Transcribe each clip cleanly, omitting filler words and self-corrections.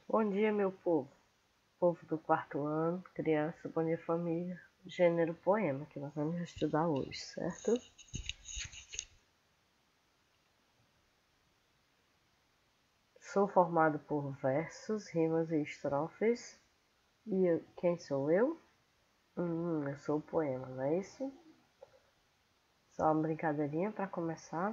Bom dia, meu povo. Povo do quarto ano, criança, bom dia, família. Gênero poema, que nós vamos estudar hoje, certo? Sou formado por versos, rimas e estrofes. E quem sou eu? Eu sou o poema, não é isso? Só uma brincadeirinha para começar.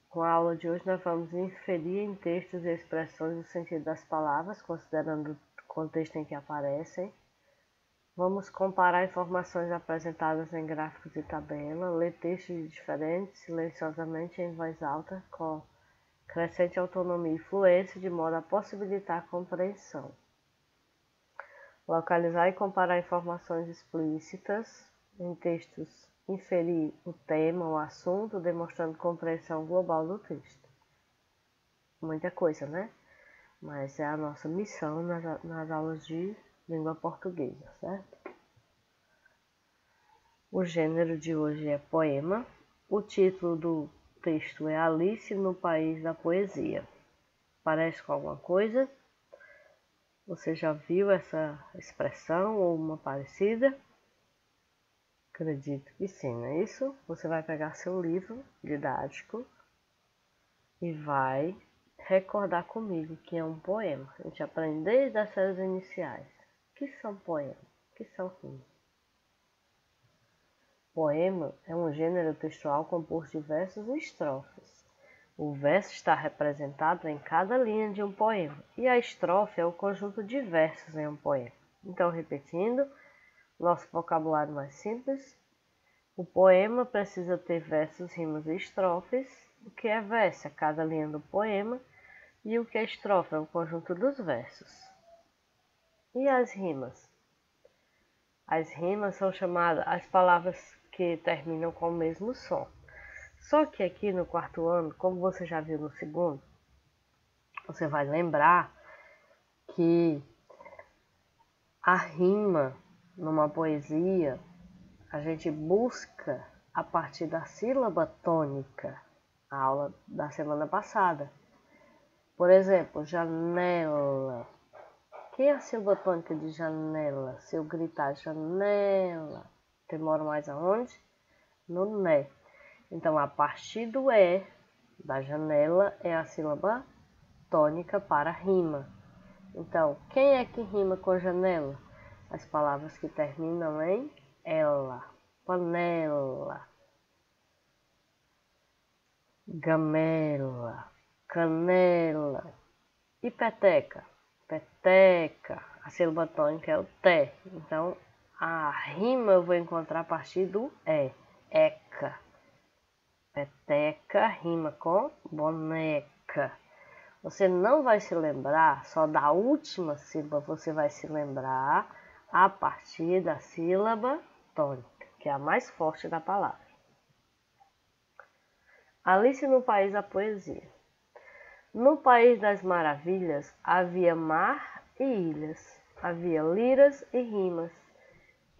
Com a aula de hoje, nós vamos inferir em textos e expressões o sentido das palavras, considerando o contexto em que aparecem. Vamos comparar informações apresentadas em gráficos e tabela, ler textos diferentes silenciosamente em voz alta, com crescente autonomia e fluência, de modo a possibilitar a compreensão. Localizar e comparar informações explícitas em textos, inferir o tema, o assunto, demonstrando compreensão global do texto. Muita coisa, né? Mas é a nossa missão nas aulas de língua portuguesa, certo? O gênero de hoje é poema. O título do texto é Alice no País da Poesia. Parece com alguma coisa? Você já viu essa expressão ou uma parecida? Acredito que sim, não é isso? Você vai pegar seu livro didático e vai recordar comigo que é um poema. A gente aprende desde as séries iniciais. O que são poemas? O que são rimas? Poema é um gênero textual composto de versos e estrofes. O verso está representado em cada linha de um poema, e a estrofe é o conjunto de versos em um poema. Então, repetindo, nosso vocabulário mais simples, o poema precisa ter versos, rimas e estrofes. O que é verso é cada linha do poema, e o que é estrofe é o conjunto dos versos. E as rimas? As rimas são chamadas as palavras que terminam com o mesmo som. Só que aqui no quarto ano, como você já viu no segundo, você vai lembrar que a rima numa poesia a gente busca a partir da sílaba tônica, a aula da semana passada. Por exemplo, janela. Quem é a sílaba tônica de janela? Se eu gritar janela, demora mais aonde? No né. Então, a partir do E da janela é a sílaba tônica para rima. Então, quem é que rima com janela? As palavras que terminam em ela. Panela, gamela, canela e peteca. Peteca, a sílaba tônica é o té. Então, a rima eu vou encontrar a partir do E. Eca. Peteca rima com boneca. Você não vai se lembrar só da última sílaba, você vai se lembrar a partir da sílaba tônica, que é a mais forte da palavra. Alice no País da Poesia. No País das Maravilhas havia mar e ilhas, havia liras e rimas,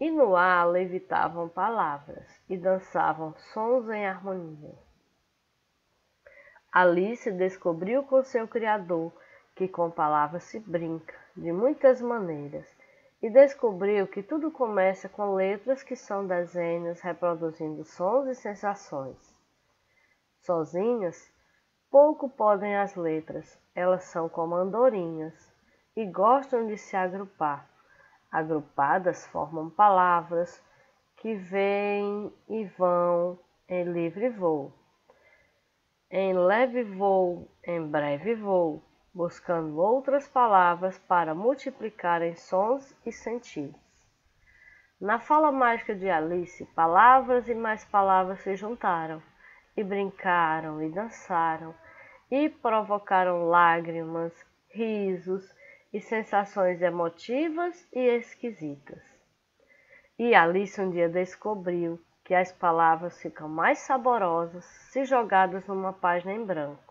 e no ar levitavam palavras e dançavam sons em harmonia. Alice descobriu com seu Criador que com palavras se brinca de muitas maneiras, e descobriu que tudo começa com letras que são desenhos reproduzindo sons e sensações. Sozinhas, pouco podem as letras, elas são como andorinhas e gostam de se agrupar. Agrupadas formam palavras que vêm e vão em livre voo. Em leve voo, em breve voo, buscando outras palavras para multiplicarem sons e sentidos. Na fala mágica de Alice, palavras e mais palavras se juntaram, e brincaram e dançaram, e provocaram lágrimas, risos e sensações emotivas e esquisitas. E Alice um dia descobriu que as palavras ficam mais saborosas se jogadas numa página em branco.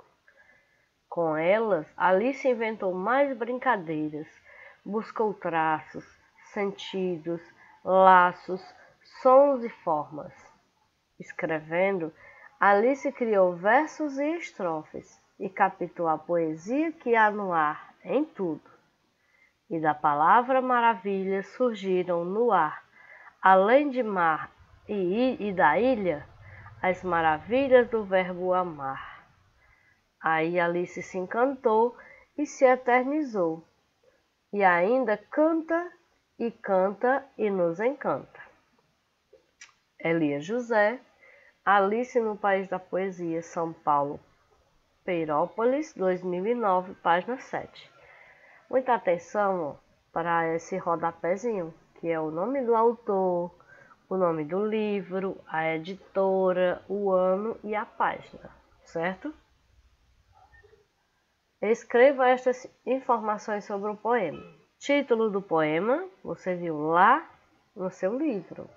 Com elas, Alice inventou mais brincadeiras, buscou traços, sentidos, laços, sons e formas. Escrevendo, Alice criou versos e estrofes e captou a poesia que há no ar, em tudo. E da palavra maravilha surgiram no ar, além de mar e da ilha, as maravilhas do verbo amar. Aí Alice se encantou e se eternizou, e ainda canta e nos encanta. Elias José, Alice no País da Poesia, São Paulo, Peirópolis, 2009, página 7. Muita atenção para esse rodapézinho, que é o nome do autor, o nome do livro, a editora, o ano e a página, certo? Escreva estas informações sobre o poema. Título do poema, você viu lá no seu livro.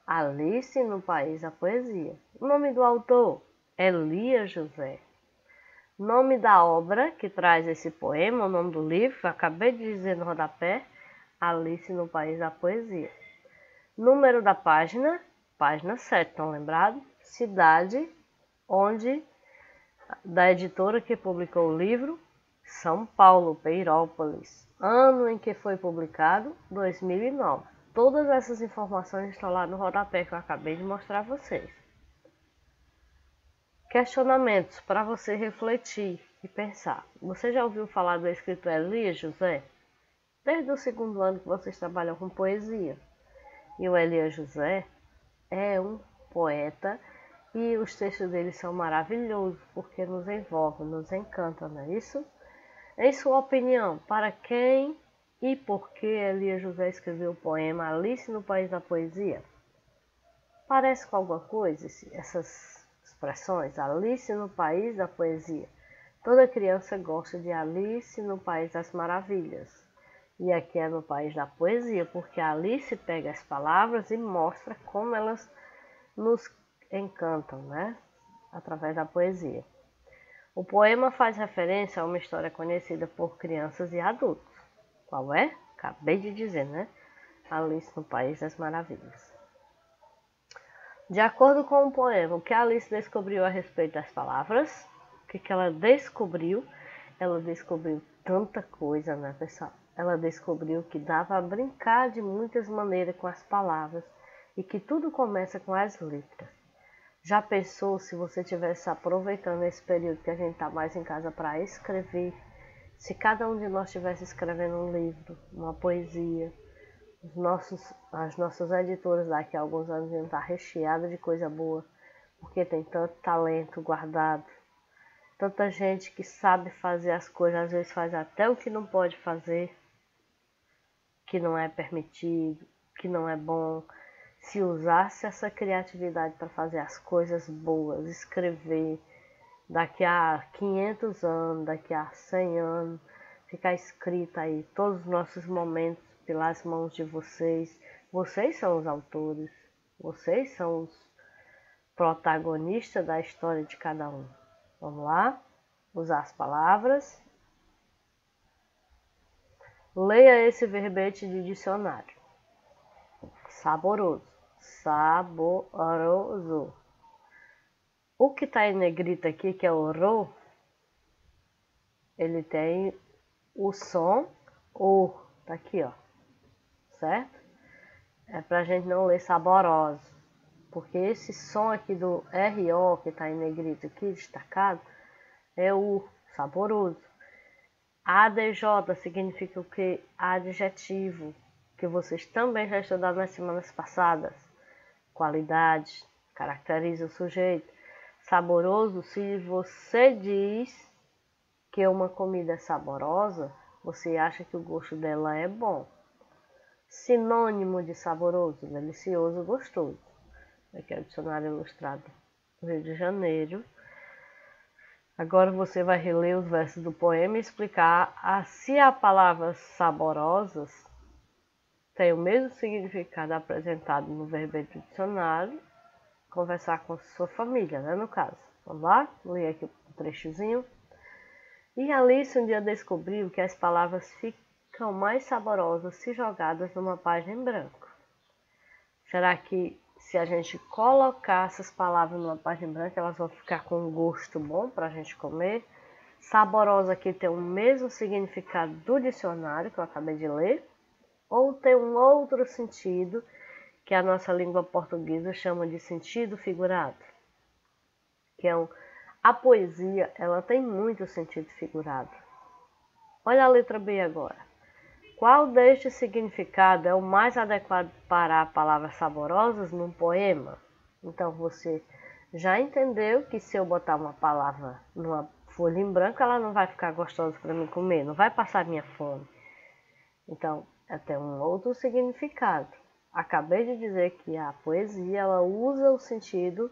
Alice no País da Poesia. O nome do autor, Elias José. Nome da obra que traz esse poema, o nome do livro, que eu acabei de dizer no rodapé, Alice no País da Poesia. Número da página, página 7, estão lembrados? Cidade, onde, da editora que publicou o livro, São Paulo, Peirópolis. Ano em que foi publicado, 2009. Todas essas informações estão lá no rodapé que eu acabei de mostrar a vocês. Questionamentos para você refletir e pensar. Você já ouviu falar do escritor Elias José? Desde o 2º ano que vocês trabalham com poesia. E o Elias José é um poeta e os textos dele são maravilhosos porque nos envolvem, nos encantam, não é isso? Em sua opinião, para quem e por que Elias José escreveu o poema Alice no País da Poesia? Parece com alguma coisa essas expressões? Alice no País da Poesia. Toda criança gosta de Alice no País das Maravilhas. E aqui é no País da Poesia, porque a Alice pega as palavras e mostra como elas nos encantam, né? Através da poesia. O poema faz referência a uma história conhecida por crianças e adultos. Qual é? Acabei de dizer, né? Alice no País das Maravilhas. De acordo com o poema, o que Alice descobriu a respeito das palavras? O que ela descobriu? Ela descobriu tanta coisa, né, pessoal? Ela descobriu que dava a brincar de muitas maneiras com as palavras e que tudo começa com as letras. Já pensou se você estivesse aproveitando esse período que a gente está mais em casa para escrever? Se cada um de nós estivesse escrevendo um livro, uma poesia, as nossas editoras daqui a alguns anos iam estar recheadas de coisa boa, porque tem tanto talento guardado, tanta gente que sabe fazer as coisas, às vezes faz até o que não pode fazer, que não é permitido, que não é bom. Se usasse essa criatividade para fazer as coisas boas, escrever, daqui a 500 anos, daqui a 100 anos, ficar escrito aí todos os nossos momentos pelas mãos de vocês. Vocês são os autores, vocês são os protagonistas da história de cada um. Vamos lá? Usar as palavras. Leia esse verbete de dicionário. Saboroso. Saboroso. O que está em negrito aqui, que é o ro, ele tem o som o. Tá aqui, ó. Certo? É pra gente não ler saboroso. Porque esse som aqui do RO, que está em negrito aqui, destacado, é o saboroso. ADJ significa o que? Adjetivo, que vocês também já estudaram nas semanas passadas. Qualidade, caracteriza o sujeito. Saboroso, se você diz que uma comida é saborosa, você acha que o gosto dela é bom. Sinônimo de saboroso, delicioso, gostoso. Aqui é o dicionário ilustrado do Rio de Janeiro. Agora você vai reler os versos do poema e explicar se a palavra saborosas tem o mesmo significado apresentado no verbete do dicionário. Conversar com sua família, né, no caso. Vamos lá? Ler aqui um trechozinho. E Alice um dia descobriu que as palavras ficam mais saborosas se jogadas numa página em branco. Será que se a gente colocar essas palavras numa página branca, elas vão ficar com um gosto bom para a gente comer. Saborosa aqui tem o mesmo significado do dicionário que eu acabei de ler, ou tem um outro sentido que a nossa língua portuguesa chama de sentido figurado, que é a poesia, ela tem muito sentido figurado. Olha a letra B agora. Qual destes significados é o mais adequado para a palavra saborosas num poema? Então você já entendeu que se eu botar uma palavra numa folha em branco, ela não vai ficar gostosa para mim comer, não vai passar minha fome. Então, tem um outro significado. Acabei de dizer que a poesia ela usa o sentido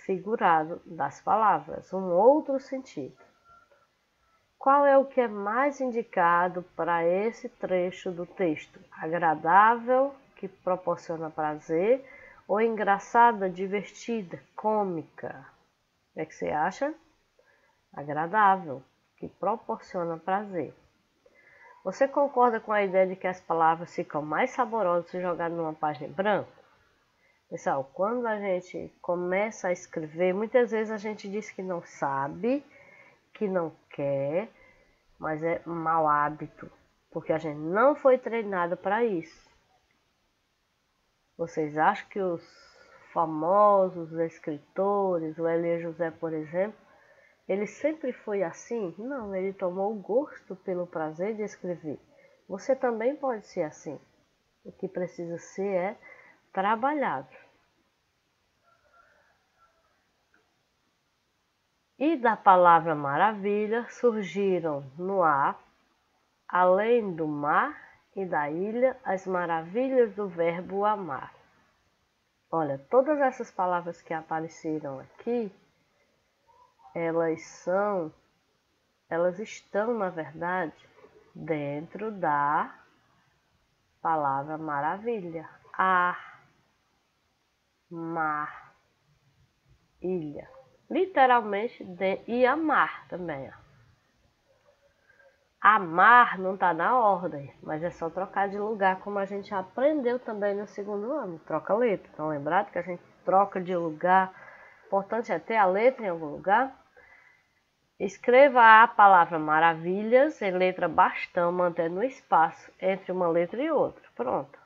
figurado das palavras, um outro sentido. Qual é o que é mais indicado para esse trecho do texto? Agradável, que proporciona prazer, ou engraçada, divertida, cômica? O que você acha? Agradável, que proporciona prazer. Você concorda com a ideia de que as palavras ficam mais saborosas se jogadas numa página em branco? Pessoal, quando a gente começa a escrever, muitas vezes a gente diz que não sabe, que não quer, mas é um mau hábito, porque a gente não foi treinado para isso. Vocês acham que os famosos escritores, o Elia José, por exemplo, ele sempre foi assim? Não, ele tomou gosto pelo prazer de escrever. Você também pode ser assim. O que precisa ser é trabalhado. E da palavra maravilha surgiram no ar, além do mar e da ilha, as maravilhas do verbo amar. Olha, todas essas palavras que apareceram aqui, elas estão, na verdade, dentro da palavra maravilha. Ar, mar, ilha. Literalmente, e amar também. Amar não está na ordem, mas é só trocar de lugar, como a gente aprendeu também no segundo ano. Troca letra. Estão lembrados que a gente troca de lugar? O importante é ter a letra em algum lugar. Escreva a palavra maravilhas em letra bastão, mantendo o espaço entre uma letra e outra. Pronto.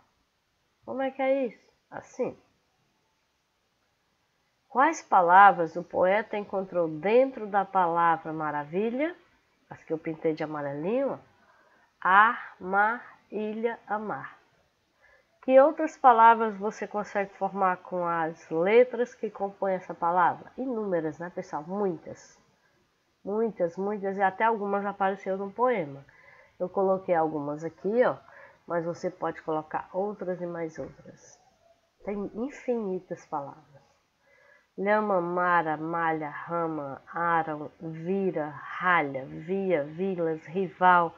Como é que é isso? Assim. Quais palavras o poeta encontrou dentro da palavra maravilha? As que eu pintei de amarelinho. Ar, mar, ilha, amar. Que outras palavras você consegue formar com as letras que compõem essa palavra? Inúmeras, né, pessoal? Muitas. Muitas, e até algumas apareceram no poema. Eu coloquei algumas aqui, ó, mas você pode colocar outras e mais outras. Tem infinitas palavras. Lhama, mara, malha, rama, aram, vira, ralha, via, vilas, rival.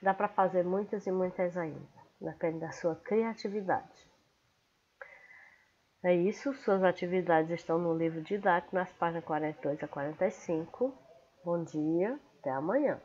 Dá para fazer muitas e muitas ainda. Depende da sua criatividade. É isso, suas atividades estão no livro didático, nas páginas 42 a 45. Bom dia, até amanhã.